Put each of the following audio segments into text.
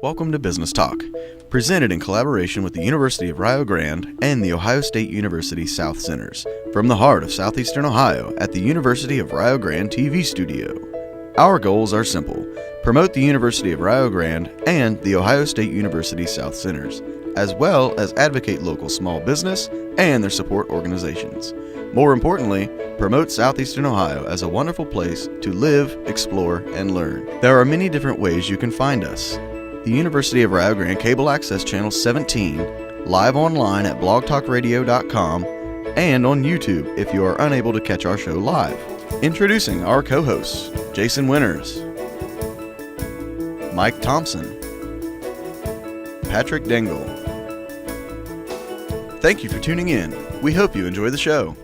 Welcome to Business Talk, presented in collaboration with the University of Rio Grande and the Ohio State University South Centers, from the heart of southeastern Ohio at the University of Rio Grande TV studio. Our goals are simple: promote the University of Rio Grande and the Ohio State University South Centers, as well as advocate local small business and their support organizations. More importantly, promote Southeastern Ohio as a wonderful place to live, explore, and learn. There are many different ways you can find us. The University of Rio Grande Cable Access Channel 17, live online at blogtalkradio.com, and on YouTube if you are unable to catch our show live. Introducing our co-hosts, Jason Winters, Mike Thompson, Patrick Dengel. Thank you for tuning in. We hope you enjoy the show.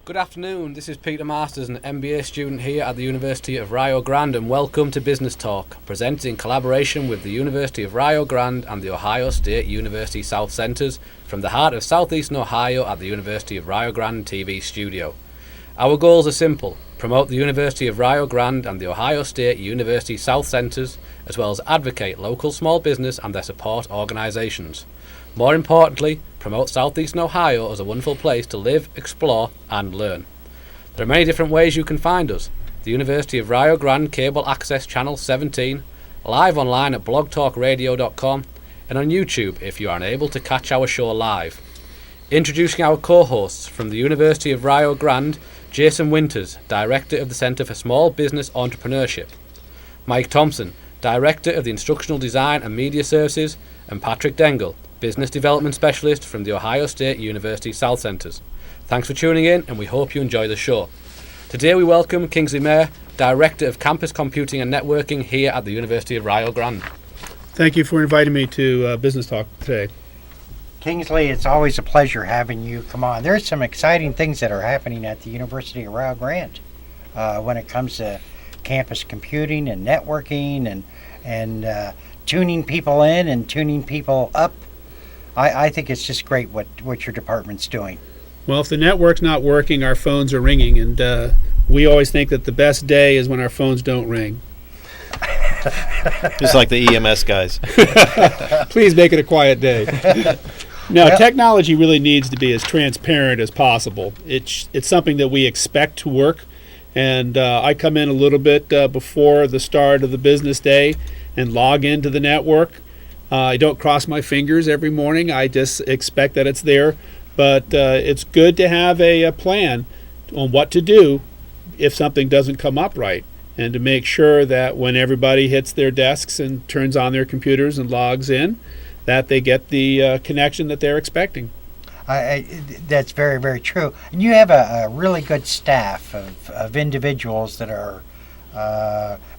Good afternoon, this is Peter Masters, an MBA student here at the University of Rio Grande, and welcome to Business Talk, presented in collaboration with the University of Rio Grande and the Ohio State University South Centers from the heart of southeastern Ohio at the University of Rio Grande TV studio. Our goals are simple: promote the University of Rio Grande and the Ohio State University South Centers, as well as advocate local small business and their support organizations. More importantly, promote southeastern Ohio as a wonderful place to live, explore, and learn. There are many different ways you can find us. The University of Rio Grande Cable Access Channel 17, live online at blogtalkradio.com, and on YouTube if you are unable to catch our show live. Introducing our co-hosts from the University of Rio Grande, Jason Winters, Director of the Center for Small Business Entrepreneurship, Mike Thompson, Director of the Instructional Design and Media Services, and Patrick Dengel, Business Development Specialist from the Ohio State University South Centers. Thanks for tuning in, and we hope you enjoy the show. Today we welcome Kinglsey Meyer, Director of Campus Computing and Networking here at the University of Rio Grande. Thank you for inviting me to Business Talk today. Kingsley, it's always a pleasure having you come on. There's some exciting things that are happening at the University of Rio Grande when it comes to campus computing and networking and tuning people in and tuning people up. I think it's just great what your department's doing. Well, if the network's not working, our phones are ringing, and we always think that the best day is when our phones don't ring. Just like the EMS guys. Please make it a quiet day. Now, technology really needs to be as transparent as possible. It's something that we expect to work, and I come in a little bit before the start of the business day and log into the network. I don't cross my fingers every morning. I just expect that it's there. But it's good to have a plan on what to do if something doesn't come up right, and to make sure that when everybody hits their desks and turns on their computers and logs in, that they get the connection that they're expecting. That's very, very true. And you have a really good staff of individuals that are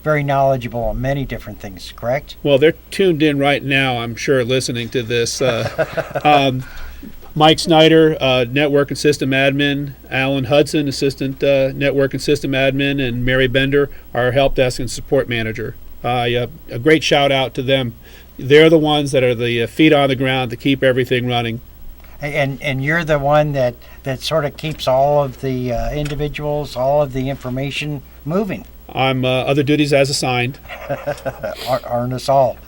very knowledgeable on many different things, correct? Well, they're tuned in right now, I'm sure, listening to this. Mike Snyder, Network and System Admin, Alan Hudson, Assistant Network and System Admin, and Mary Bender, our Help Desk and Support Manager. A great shout out to them. They're the ones that are the feet on the ground to keep everything running. And you're the one that sort of keeps all of the individuals, all of the information moving. I'm other duties as assigned. Aren't us all?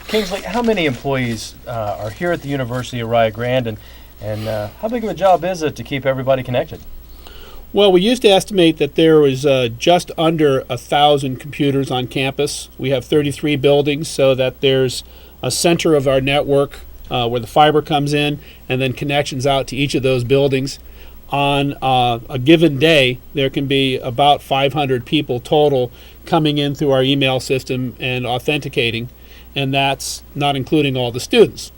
Kingsley, how many employees are here at the University of Rio Grande, and how big of a job is it to keep everybody connected? Well, we used to estimate that there was just under 1,000 computers on campus. We have 33 buildings, so that there's a center of our network where the fiber comes in, and then connections out to each of those buildings. On a given day, there can be about 500 people total coming in through our email system and authenticating, and that's not including all the students.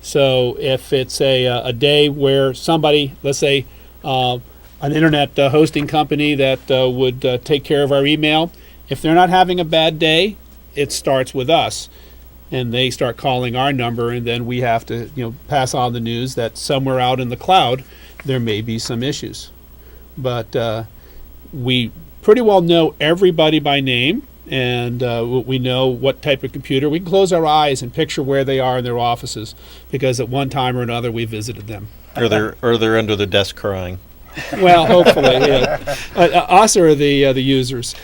So if it's a day where somebody, let's say an internet hosting company that would take care of our email, if they're not having a bad day, it starts with us. And they start calling our number, and then we have to pass on the news that somewhere out in the cloud there may be some issues. But we pretty well know everybody by name, and we know what type of computer. We can close our eyes and picture where they are in their offices, because at one time or another we visited them. Or they're under the desk crying. Well, hopefully, yeah. Us or the users.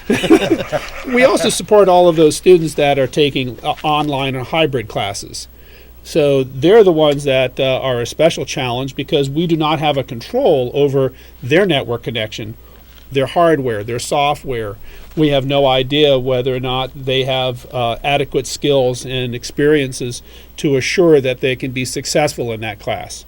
We also support all of those students that are taking online or hybrid classes. So they're the ones that are a special challenge because we do not have a control over their network connection, their hardware, their software. We have no idea whether or not they have adequate skills and experiences to assure that they can be successful in that class.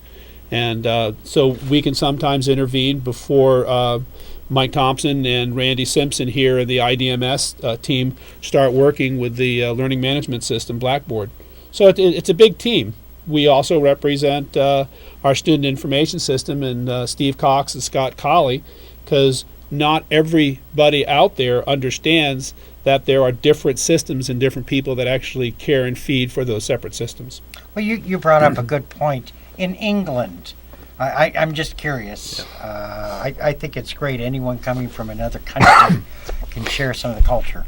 And so we can sometimes intervene before Mike Thompson and Randy Simpson here in the IDMS team start working with the learning management system, Blackboard. So it's a big team. We also represent our student information system and Steve Cox and Scott Colley, because not everybody out there understands that there are different systems and different people that actually care and feed for those separate systems. Well, you brought up a good point. In England, I'm just curious. I think it's great. Anyone coming from another country can share some of the culture.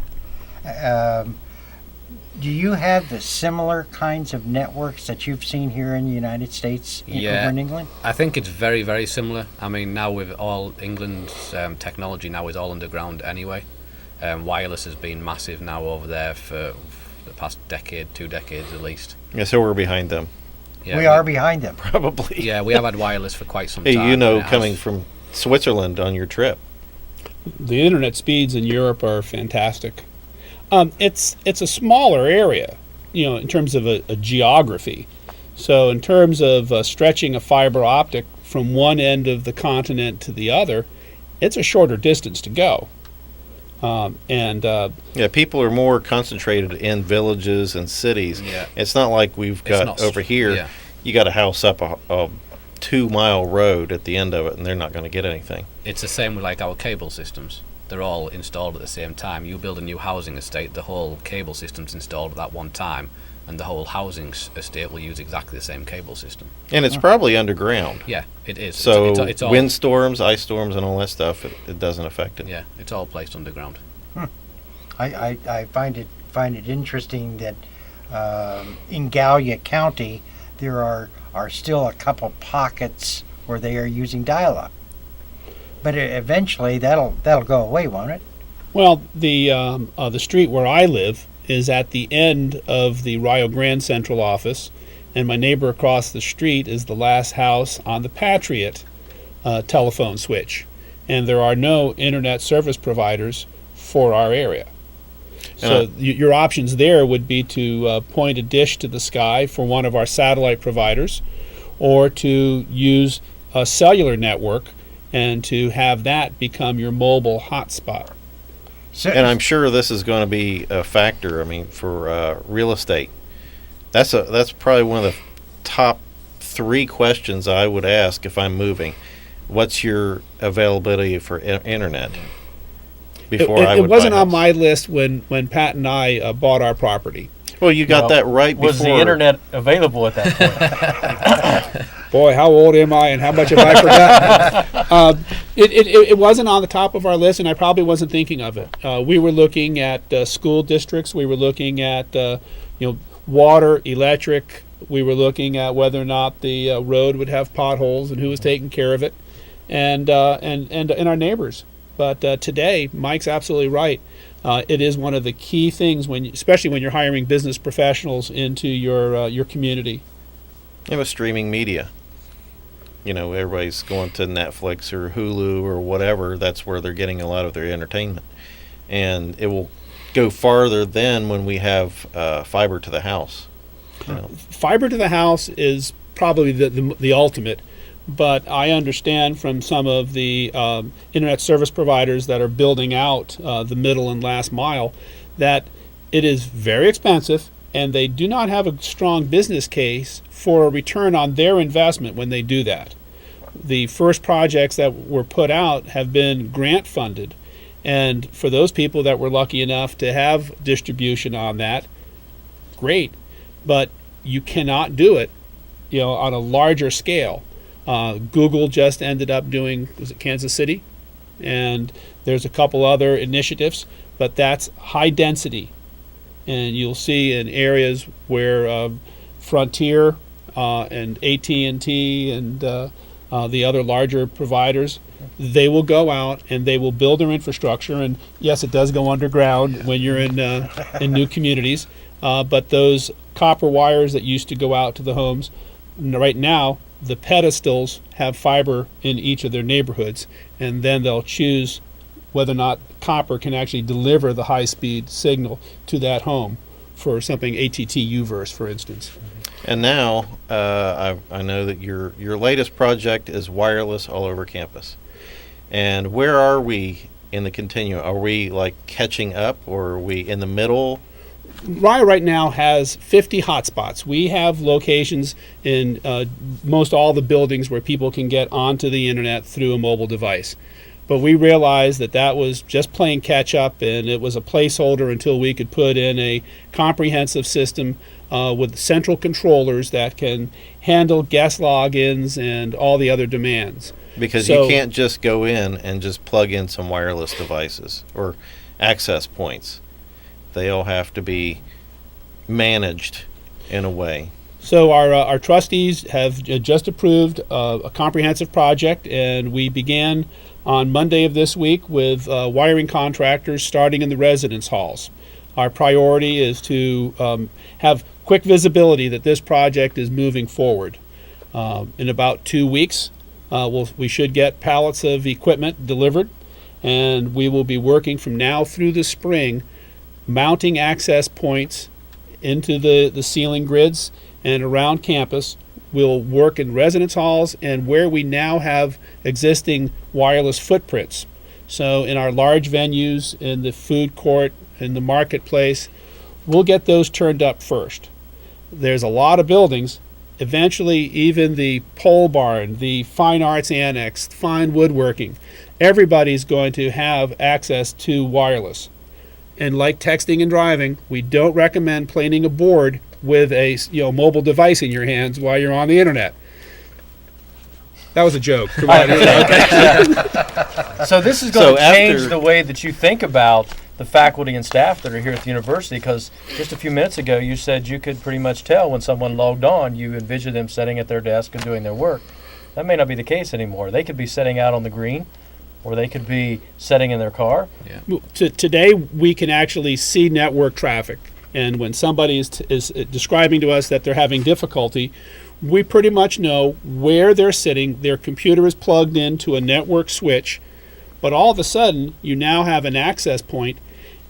Do you have the similar kinds of networks that you've seen here in the United States over in England? I think it's very, very similar. I mean, now with all England's technology now is all underground anyway. Wireless has been massive now over there for the past decade, 2 decades at least. Yeah, so we're behind them. Yeah, we are behind them. Probably. Yeah, we have had wireless for quite some time. Hey, you know, coming from Switzerland on your trip. The internet speeds in Europe are fantastic. It's a smaller area, you know, in terms of a geography. So in terms of stretching a fiber optic from one end of the continent to the other, it's a shorter distance to go. Yeah, people are more concentrated in villages and cities. Yeah. It's not like we've got over here. Yeah. You got a house up a 2-mile road at the end of it, and they're not going to get anything. It's the same with like our cable systems. They're all installed at the same time. You build a new housing estate, the whole cable system's installed at that one time, and the whole housing estate will use exactly the same cable system. And it's probably underground. Yeah, it is. So it's all, windstorms, ice storms, and all that stuff, it doesn't affect it. yeah, it's all placed underground. I find it interesting that in Gallia County there are still a couple pockets where they are using dial-up. But eventually that'll go away, won't it? Well, the street where I live is at the end of the Rio Grande Central Office, and my neighbor across the street is the last house on the Patriot telephone switch. And there are no internet service providers for our area. So your options there would be to point a dish to the sky for one of our satellite providers, or to use a cellular network and to have that become your mobile hotspot. And I'm sure this is going to be a factor. I mean, for real estate, that's probably one of the top 3 questions I would ask if I'm moving. What's your availability for internet? Before I would it wasn't buy on my list when Pat and I bought our property. Well, you got that right before. Was the internet available at that point? Boy, how old am I and how much have I forgotten? It wasn't on the top of our list, and I probably wasn't thinking of it. We were looking at school districts. We were looking at water, electric. We were looking at whether or not the road would have potholes and who was taking care of it, and our neighbors. But today, Mike's absolutely right. It is one of the key things, especially when you're hiring business professionals into your community. You have streaming media. You know, everybody's going to Netflix or Hulu or whatever. That's where they're getting a lot of their entertainment. And it will go farther than when we have fiber to the house. You know. Fiber to the house is probably the ultimate. But I understand from some of the internet service providers that are building out the middle and last mile that it is very expensive, and they do not have a strong business case for a return on their investment when they do that. The first projects that were put out have been grant funded, and for those people that were lucky enough to have distribution on that, great, but you cannot do it, on a larger scale. Google just ended up doing, was it Kansas City? And there's a couple other initiatives, but that's high density. And you'll see in areas where Frontier and AT&T and the other larger providers They will go out and they will build their infrastructure. And yes, it does go underground when you're in new communities. But those copper wires that used to go out to the homes, right now, the pedestals have fiber in each of their neighborhoods, and then they'll choose whether or not copper can actually deliver the high-speed signal to that home for something ATT UVerse, for instance. And now, I know that your latest project is wireless all over campus. And where are we in the continuum? Are we like catching up, or are we in the middle? Rio right now has 50 hotspots. We have locations in most all the buildings where people can get onto the internet through a mobile device. But we realized that was just playing catch up, and it was a placeholder until we could put in a comprehensive system with central controllers that can handle guest logins and all the other demands. Because you can't just go in and just plug in some wireless devices or access points. They all have to be managed in a way. So our trustees have just approved a comprehensive project, and we began on Monday of this week with wiring contractors starting in the residence halls. Our priority is to have quick visibility that this project is moving forward. In about 2 weeks, we should get pallets of equipment delivered, and we will be working from now through the spring, mounting access points into the ceiling grids and around campus. We'll work in residence halls and where we now have existing wireless footprints. So in our large venues, in the food court, in the marketplace, we'll get those turned up first. There's a lot of buildings. Eventually, even the pole barn, the fine arts annex, fine woodworking, everybody's going to have access to wireless. And like texting and driving, we don't recommend planing a board with a mobile device in your hands while you're on the internet. That was a joke. Come on. So this is going to change the way that you think about the faculty and staff that are here at the university, because just a few minutes ago you said you could pretty much tell when someone logged on, you envisioned them sitting at their desk and doing their work. That may not be the case anymore. They could be sitting out on the green, or they could be sitting in their car. Yeah. Today, we can actually see network traffic. And when somebody is describing to us that they're having difficulty, we pretty much know where they're sitting. Their computer is plugged into a network switch. But all of a sudden, you now have an access point,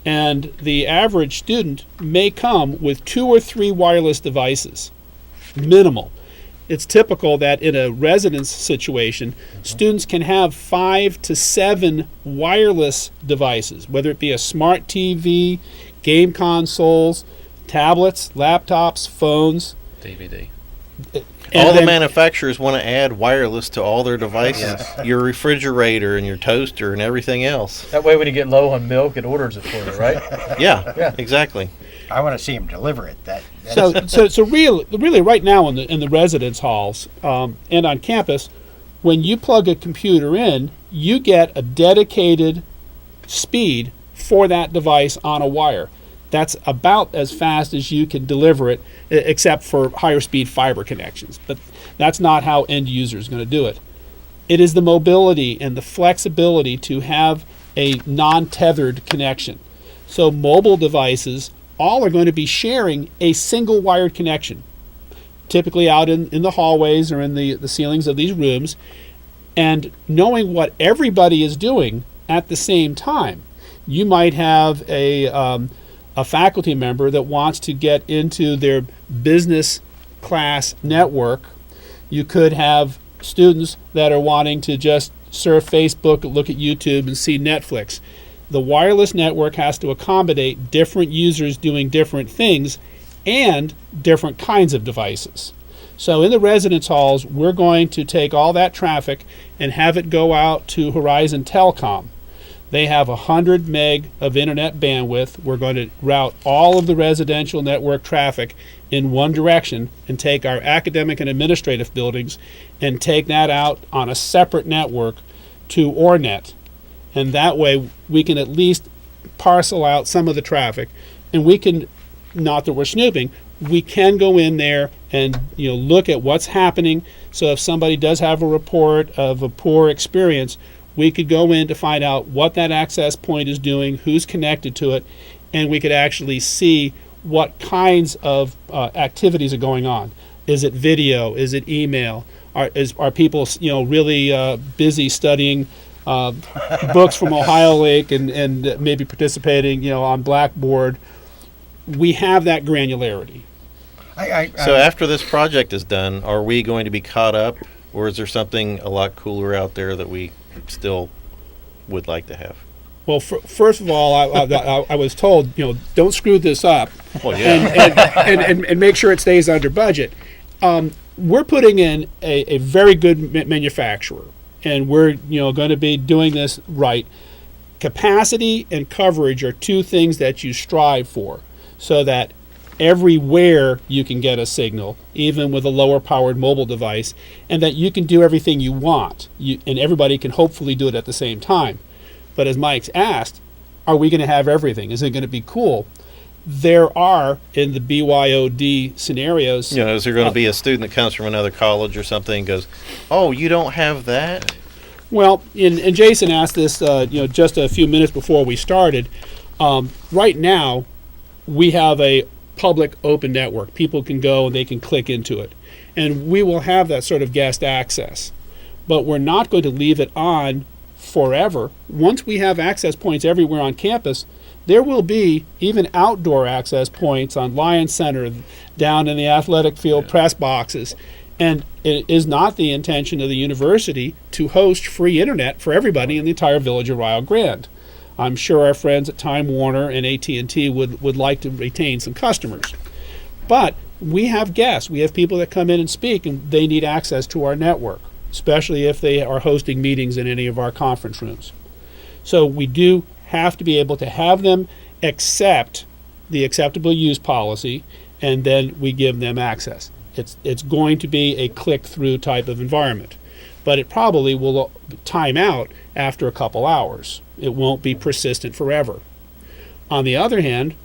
and the average student may come with 2 or 3 wireless devices, minimal. It's typical that in a residence situation, students can have 5 to 7 wireless devices, whether it be a smart TV, game consoles, tablets, laptops, phones. DVD. All the manufacturers want to add wireless to all their devices. Your refrigerator and your toaster and everything else. That way when you get low on milk, it orders it for you, right? Yeah, exactly. I want to see them deliver it. So really right now in the residence halls and on campus, when you plug a computer in, you get a dedicated speed for that device on a wire. That's about as fast as you can deliver it, except for higher speed fiber connections. But that's not how end user is going to do it. It is the mobility and the flexibility to have a non-tethered connection. So mobile devices all are going to be sharing a single wired connection, typically out in the hallways or in the ceilings of these rooms, and knowing what everybody is doing at the same time. You might have a faculty member that wants to get into their business class network. You could have students that are wanting to just surf Facebook, look at YouTube, and see Netflix. The wireless network has to accommodate different users doing different things and different kinds of devices. So in the residence halls, we're going to take all that traffic and have it go out to Horizon Telecom. They have 100 meg of internet bandwidth. We're going to route all of the residential network traffic in one direction and take our academic and administrative buildings and take that out on a separate network to Ornet. And that way we can at least parcel out some of the traffic, and we can, not that we're snooping, we can go in there and look at what's happening. So if somebody does have a report of a poor experience, we could go in to find out what that access point is doing, who's connected to it, and we could actually see what kinds of activities are going on. Is it video? Is it email? Are people really busy studying books from Ohio Lake and maybe participating on Blackboard? We have that granularity. So after this project is done, are we going to be caught up, or is there something a lot cooler out there that we still would like to have? Well, first of all, I was told, don't screw this up, Well, yeah. and make sure it stays under budget. We're putting in a very good manufacturer, and we're going to be doing this right. Capacity and coverage are two things that you strive for, so that everywhere you can get a signal, even with a lower powered mobile device, and that you can do everything you want, and everybody can hopefully do it at the same time. But as Mike's asked, are we going to have everything? Is it going to be cool? There are, in the BYOD scenarios... Is there going to be a student that comes from another college or something and goes, oh, you don't have that? Well, and Jason asked this just a few minutes before we started. Right now, we have a public open network. People can go and they can click into it. And we will have that sort of guest access. But we're not going to leave it on forever. Once we have access points everywhere on campus, there will be even outdoor access points on Lion Center, down in the athletic field press boxes. And it is not the intention of the university to host free internet for everybody in the entire village of Rio Grande. I'm sure our friends at Time Warner and AT&T would like to retain some customers. But we have guests. We have people that come in and speak, and they need access to our network, especially if they are hosting meetings in any of our conference rooms. So we do have to be able to have them accept the acceptable use policy, and then we give them access. It's going to be a click-through type of environment, but it probably will time out after a couple hours. It won't be persistent forever. On the other hand,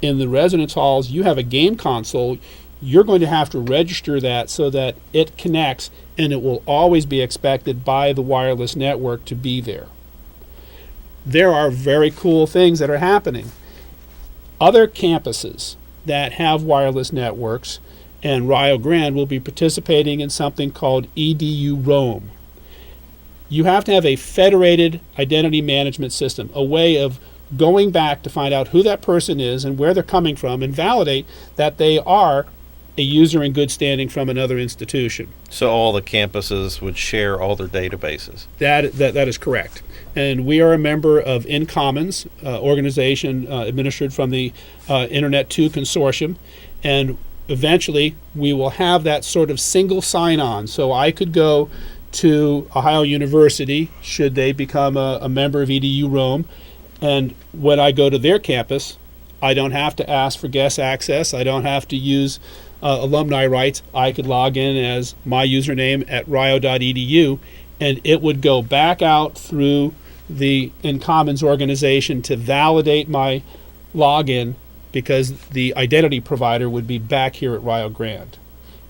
in the residence halls, you have a game console. You're going to have to register that so that it connects, and it will always be expected by the wireless network to be there. There are very cool things that are happening. Other campuses that have wireless networks, and Rio Grande will be participating in something called EDU Roam. You have to have a federated identity management system, a way of going back to find out who that person is and where they're coming from, and validate that they are a user in good standing from another institution. So all the campuses would share all their databases? That is correct. And we are a member of InCommons, organization administered from the Internet 2 Consortium, and eventually we will have that sort of single sign-on. So I could go to Ohio University, should they become a member of EDU Roam, and when I go to their campus, I don't have to ask for guest access. I don't have to use alumni rights. I could log in as my username at rio.edu, and it would go back out through the InCommons organization to validate my login, because the identity provider would be back here at Rio Grande.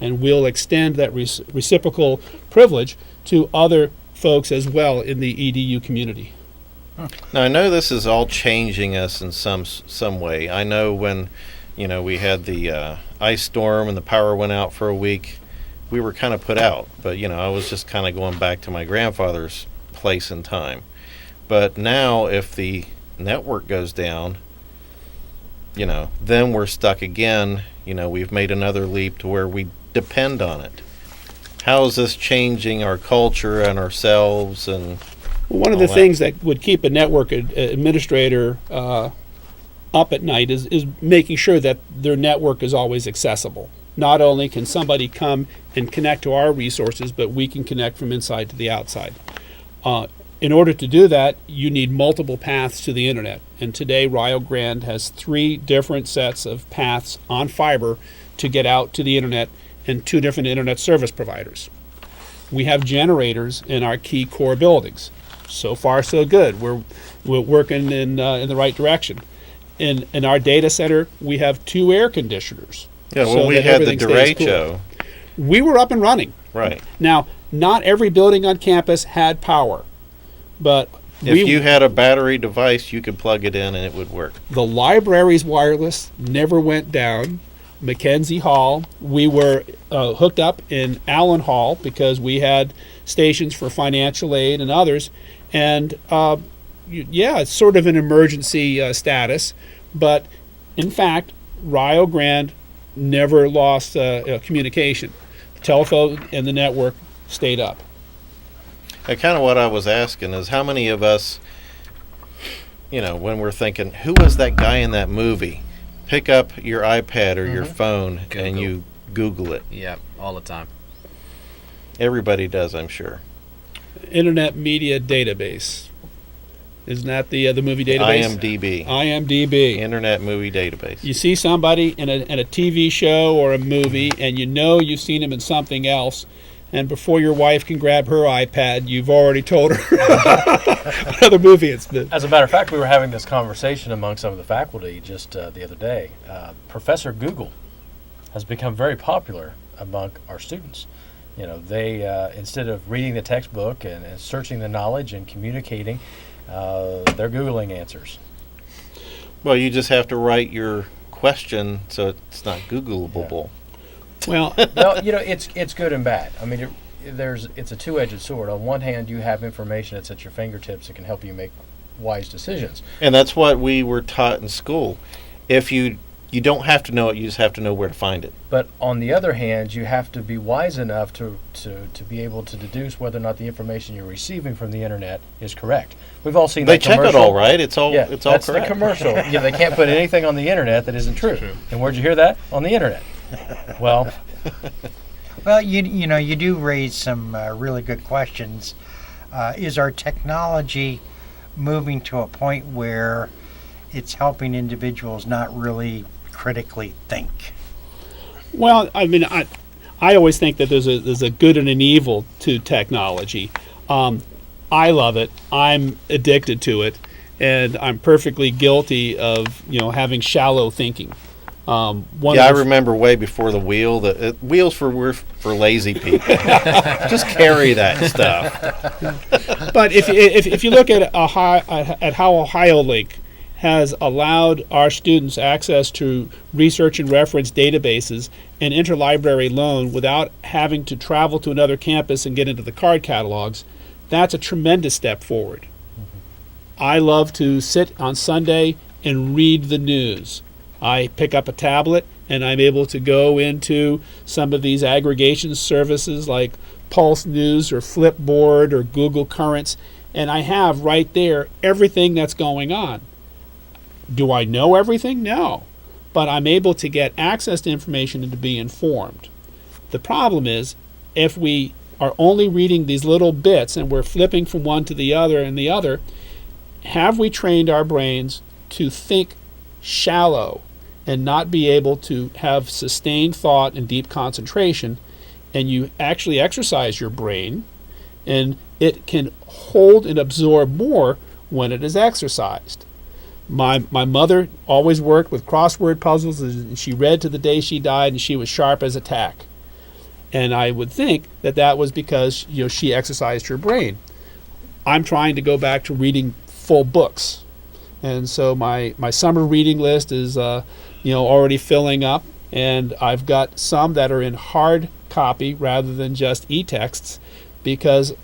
And we'll extend that reciprocal privilege to other folks as well in the EDU community. Now, I know this is all changing us in some way. I know when we had the ice storm and the power went out for a week, we were kind of put out. But I was just kind of going back to my grandfather's place in time. But now if the network goes down, then we're stuck again. We've made another leap to where we depend on it. How is this changing our culture and ourselves? And one of the things that would keep a network administrator up at night is making sure that their network is always accessible. Not only can somebody come and connect to our resources, but we can connect from inside to the outside. In order to do that, you need multiple paths to the internet. And today, Rio Grande has 3 different sets of paths on fiber to get out to the internet, and 2 different internet service providers. We have generators in our key core buildings. So far, so good. We're working in the right direction. In our data center, we have 2 air conditioners. Yeah, well, we had the derecho. We were up and running. Right. Now, not every building on campus had power. But If you had a battery device, you could plug it in and it would work. the library's wireless never went down. Mackenzie Hall, we were hooked up in Allen Hall because we had stations for financial aid and others. And yeah, it's sort of an emergency status. But in fact, Rio Grande never lost communication. The telephone and the network stayed up. And kind of what I was asking is how many of us, when we're thinking, who was that guy in that movie? Pick up your iPad or your phone and you Google it. Yeah, all the time. Everybody does, I'm sure. Internet Media Database. Isn't that the movie database? IMDb. IMDb. Internet Movie Database. You see somebody in a TV show or a movie, and you know you've seen him in something else, and before your wife can grab her iPad, you've already told her what other movie it's been. As a matter of fact, we were having this conversation among some of the faculty just the other day. Professor Google has become very popular among our students. They instead of reading the textbook and searching the knowledge and communicating, they're Googling answers. Well, you just have to write your question so it's not Googleable. Well, No, it's good and bad. I mean, it's a two-edged sword. On one hand, you have information that's at your fingertips that can help you make wise decisions. And that's what we were taught in school. If you don't have to know it, you just have to know where to find it. But on the other hand, you have to be wise enough to be able to deduce whether or not the information you're receiving from the internet is correct. We've all seen They that check commercial. it all, right? It's all That's correct. the commercial. Yeah, they can't put anything on the internet that isn't true. And where'd you hear that? On the internet. Well, Well, you do raise some really good questions. Is our technology moving to a point where it's helping individuals not really critically think? well, I mean, I always think that there's a good and an evil to technology. I love it. I'm addicted to it, and I'm perfectly guilty of having shallow thinking. I remember way before the wheel. The wheels were for lazy people. Just carry that stuff. But if you look at how Ohio Link has allowed our students access to research and reference databases and interlibrary loan without having to travel to another campus and get into the card catalogs, that's a tremendous step forward. I love to sit on Sunday and read the news. I pick up a tablet and I'm able to go into some of these aggregation services like Pulse News or Flipboard or Google Currents, and I have right there everything that's going on. Do I know everything? No. But I'm able to get access to information and to be informed. The problem is, if we are only reading these little bits and we're flipping from one to the other and the other, have we trained our brains to think shallow and not be able to have sustained thought and deep concentration? And you actually exercise your brain, and it can hold and absorb more when it is exercised. My mother always worked with crossword puzzles, and she read to the day she died, and she was sharp as a tack. And I would think that was because she exercised her brain. I'm trying to go back to reading full books, and so my summer reading list is already filling up, and I've got some that are in hard copy rather than just e-texts, because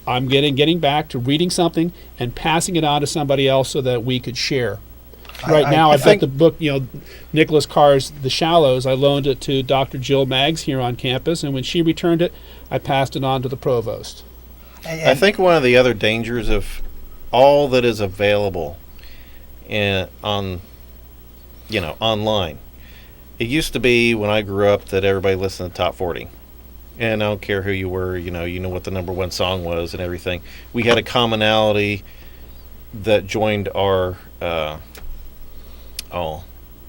I'm getting back to reading something and passing it on to somebody else so that we could share. Right now, I've got the book, Nicholas Carr's The Shallows. I loaned it to Dr. Jill Maggs here on campus, and when she returned it, I passed it on to the provost. I think one of the other dangers of all that is available online. It used to be when I grew up that everybody listened to Top 40. And I don't care who you were, you know what the number one song was and everything. We had a commonality that joined our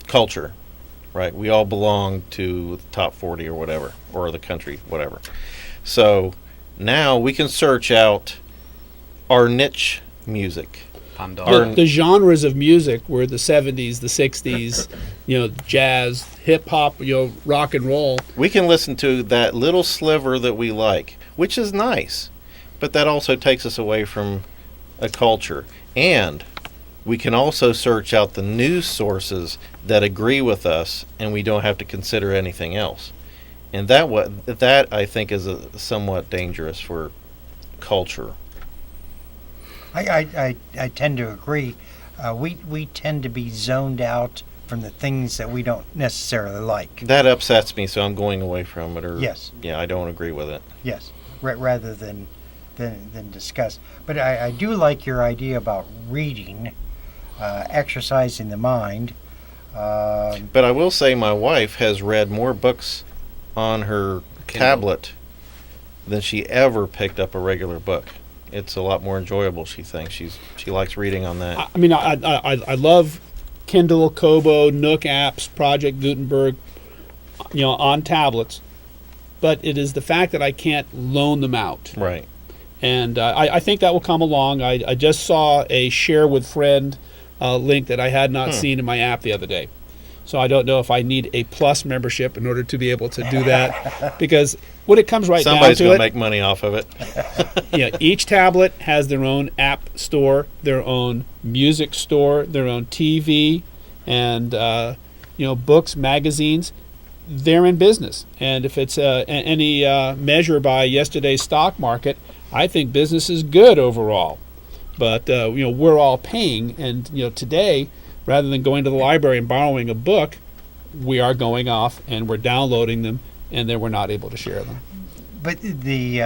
culture, right? We all belonged to the top 40 or whatever, or the country, whatever. So now we can search out our niche music. The genres of music were the 70s, the 60s, jazz, hip hop, rock and roll. We can listen to that little sliver that we like, which is nice, but that also takes us away from a culture. And we can also search out the news sources that agree with us, and we don't have to consider anything else. And that I think is somewhat dangerous for culture. I tend to agree. We tend to be zoned out from the things that we don't necessarily like. That upsets me, so I'm going away from it. Or Yes. Yeah, I don't agree with it. Yes, rather than discuss. But I do like your idea about reading, exercising the mind. But I will say my wife has read more books on her Kindle. tablet than she ever picked up a regular book. It's a lot more enjoyable, she thinks. She likes reading on that. I mean, I love Kindle, Kobo, Nook apps, Project Gutenberg, on tablets. But it is the fact that I can't loan them out. Right. And I think that will come along. I just saw a share with friend link that I had not seen in my app the other day. So I don't know if I need a Plus membership in order to be able to do that. Because when it comes right Somebody's down going to to make money off of it. each tablet has their own app store, their own music store, their own TV, and books, magazines. They're in business. And if it's any measure by yesterday's stock market, I think business is good overall. But we're all paying, and today, rather than going to the library and borrowing a book, we are going off and we're downloading them, and then we're not able to share them. But the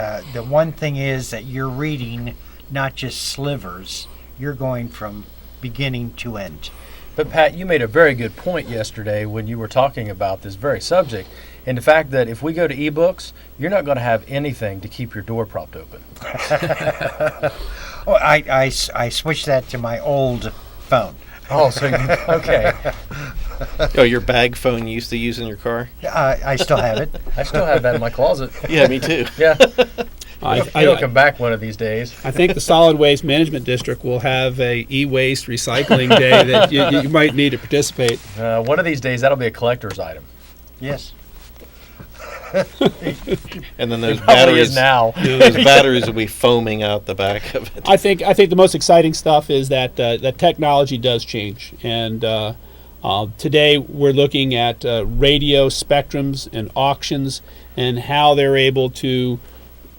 one thing is that you're reading not just slivers. You're going from beginning to end. But Pat, you made a very good point yesterday when you were talking about this very subject, and the fact that if we go to ebooks, you're not going to have anything to keep your door propped open. Oh, I switched that to my old phone. Oh, so okay. Oh, your bag phone you used to use in your car? I still have it. I still have that in my closet. Yeah, me too. Yeah. It'll I come back one of these days. I think the Solid Waste Management District will have a e-waste recycling day that you might need to participate. One of these days, that'll be a collector's item. Yes. And then those Probably batteries is now. those batteries will be foaming out the back of it. I think the most exciting stuff is that that technology does change, and today we're looking at radio spectrums and auctions and how they're able to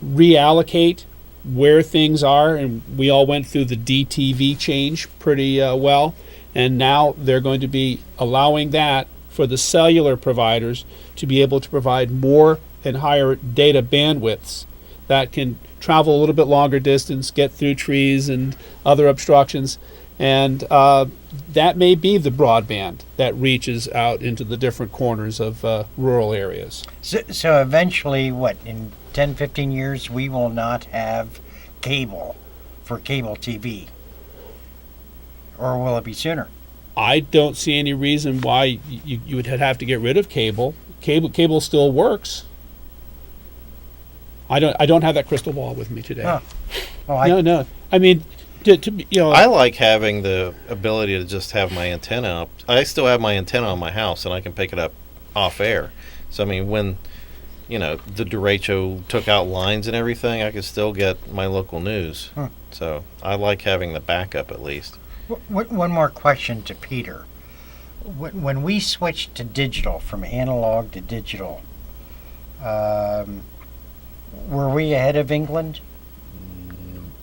reallocate where things are, and we all went through the DTV change pretty well, and now they're going to be allowing that for the cellular providers to be able to provide more and higher data bandwidths that can travel a little bit longer distance, get through trees and other obstructions, and that may be the broadband that reaches out into the different corners of rural areas. So eventually, in 10, 15 years, we will not have cable for cable TV? Or will it be sooner? I don't see any reason why you would have to get rid of cable. Cable still works. I don't have that crystal ball with me today. Oh. Well, No. I mean, I like having the ability to just have my antenna up. I still have my antenna on my house, and I can pick it up off air. So, I mean, when, the derecho took out lines and everything, I could still get my local news. Huh. So, I like having the backup at least. One more question to Peter. When we switched to digital, from analog to digital, were we ahead of England?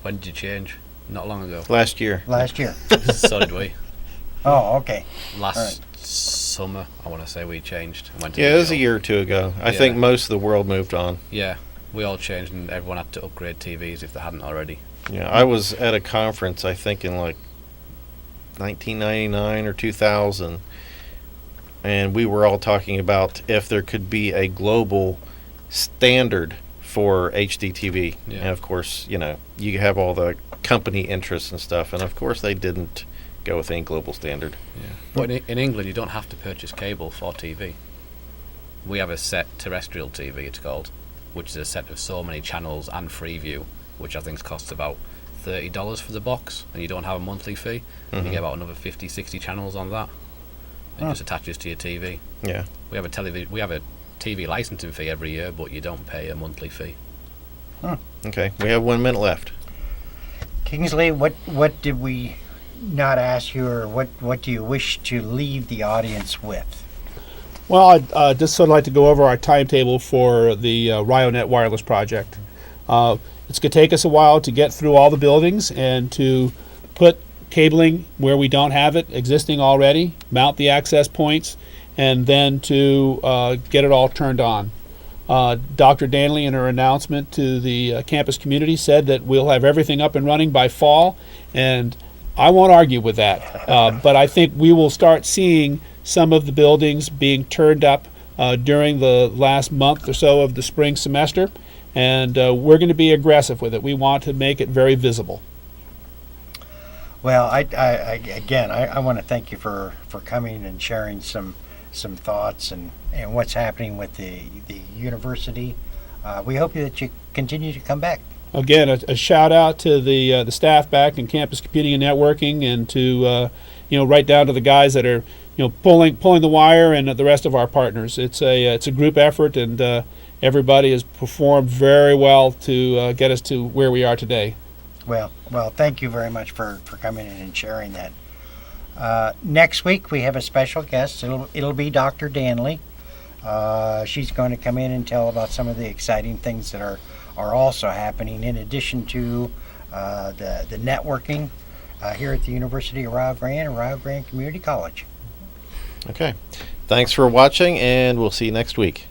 When did you change? Not long ago. Last year. Last year. So did we. Oh, okay. Last summer, I want to say we changed. And went to Yeah, it was a digital. year or two ago. I think most of the world moved on. Yeah, we all changed, and everyone had to upgrade TVs if they hadn't already. Yeah, I was at a conference, I think in 1999 or 2000, and we were all talking about if there could be a global standard for HDTV. Yeah. And of course, you have all the company interests and stuff, and of course they didn't go with any global standard. Yeah. But in England, you don't have to purchase cable for TV. We have a set terrestrial TV, it's called, which is a set of so many channels and Freeview, which I think costs about $30 for the box, and you don't have a monthly fee, and you get about another 50, 60 channels on that. It just attaches to your TV. Yeah. We have a TV licensing fee every year, but you don't pay a monthly fee. Okay, we have 1 minute left. Kingsley, what did we not ask you, or what do you wish to leave the audience with? Well, I'd just sort of like to go over our timetable for the RioNet wireless project. It's going to take us a while to get through all the buildings and to put cabling where we don't have it existing already, mount the access points, and then to get it all turned on. Dr. Danley, in her announcement to the campus community, said that we'll have everything up and running by fall, and I won't argue with that. But I think we will start seeing some of the buildings being turned up during the last month or so of the spring semester, and we're going to be aggressive with it. We want to make it very visible. Well, I want to thank you for coming and sharing some thoughts and what's happening with the university. We hope that you continue to come back. Again, a shout out to the staff back in campus computing and networking, and to right down to the guys that are pulling the wire, and the rest of our partners. It's a group effort, and everybody has performed very well to get us to where we are today. Well, thank you very much for coming in and sharing that. Next week we have a special guest. It'll be Dr. Danley. She's going to come in and tell about some of the exciting things that are also happening in addition to the networking here at the University of Rio Grande and Rio Grande Community College. Okay. Thanks for watching, and we'll see you next week.